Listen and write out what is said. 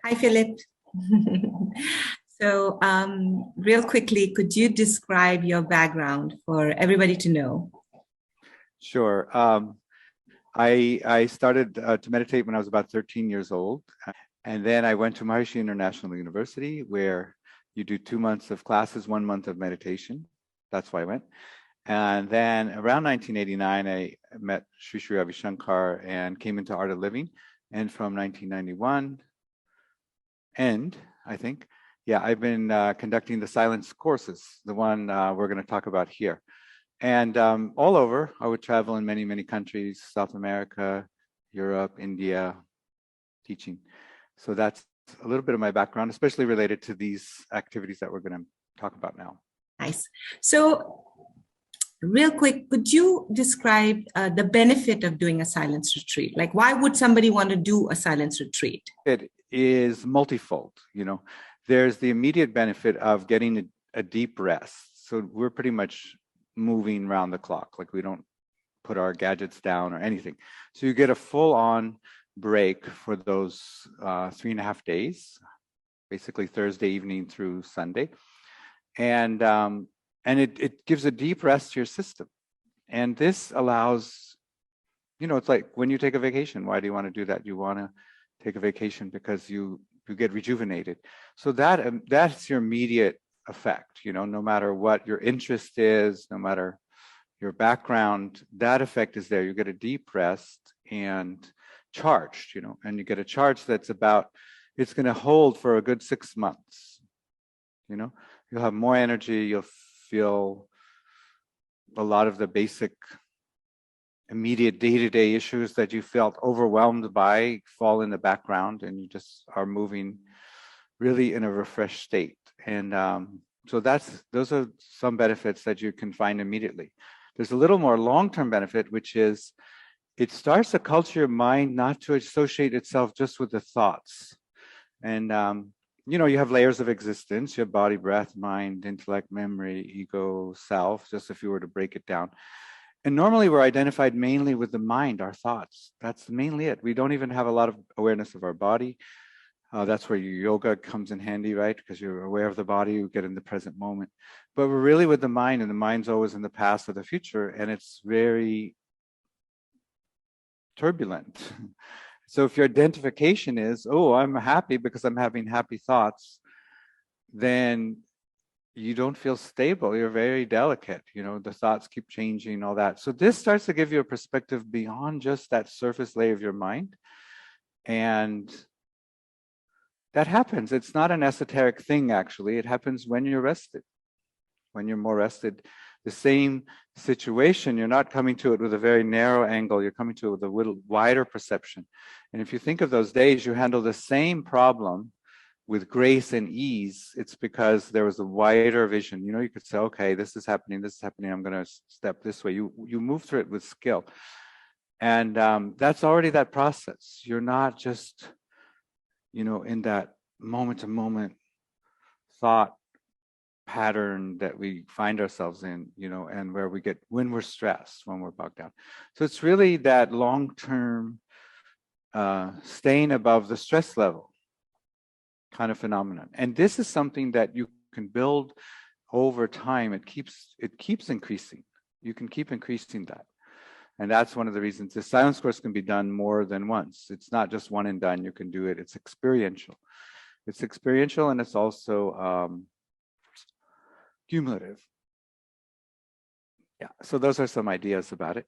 Hi, Philip. So, real quickly, could you describe your background for everybody to know? Sure. I started to meditate when I was about 13 years old. And then I went to Maharishi International University, where you do 2 months of classes, 1 month of meditation. That's why I went. And then around 1989, I met Sri Sri Ravi Shankar and came into Art of Living. And from 1991, and I think, yeah, I've been conducting the silence courses, the one we're going to talk about here. And all over, I would travel in many, many countries, South America, Europe, India, teaching. So that's a little bit of my background, especially related to these activities that we're going to talk about now. Nice. So, real quick, could you describe the benefit of doing a silence retreat? Like, why would somebody want to do a silence retreat? It is multifold. There's the immediate benefit of getting a deep rest. So we're pretty much moving around the clock, like we don't put our gadgets down or anything. So you get a full-on break for those 3.5 days, basically Thursday evening through Sunday. And it gives a deep rest to your system. And this allows, it's like when you take a vacation, why do you want to do that? You want to take a vacation because you get rejuvenated. So that's your immediate effect, no matter what your interest is, no matter your background, that effect is there. You get a deep rest and charged, and you get a charge that's it's going to hold for a good 6 months. You'll have more energy, you'll feel a lot of the basic immediate day-to-day issues that you felt overwhelmed by fall in the background, and you just are moving really in a refreshed state. And so those are some benefits that you can find immediately. There's a little more long-term benefit, which is it starts to culture your mind not to associate itself just with the thoughts. And you have layers of existence. You have body, breath, mind, intellect, memory, ego, self, just if you were to break it down. And normally we're identified mainly with the mind, our thoughts. That's mainly it. We don't even have a lot of awareness of our body. That's where your yoga comes in handy, right? Because you're aware of the body, you get in the present moment. But we're really with the mind, and the mind's always in the past or the future, and it's very turbulent. So if your identification is, oh, I'm happy because I'm having happy thoughts, then you don't feel stable. You're very delicate. The thoughts keep changing, all that. So this starts to give you a perspective beyond just that surface layer of your mind. And that happens. It's not an esoteric thing, actually. It happens when you're rested. When you're more rested, the same situation, you're not coming to it with a very narrow angle. You're coming to it with a little wider perception. And if you think of those days, you handle the same problem with grace and ease. It's because there was a wider vision. You could say, okay, this is happening, I'm going to step this way. You move through it with skill. And that's already that process. You're not just, in that moment-to-moment thought pattern that we find ourselves in, and where we get when we're stressed, when we're bogged down. So it's really that long-term staying above the stress level kind of phenomenon. And this is something that you can build over time. It keeps increasing. You can keep increasing that. And that's one of the reasons the silence course can be done more than once. It's not just one and done. You can do it. It's experiential. It's experiential, and it's also cumulative. Yeah, so those are some ideas about it.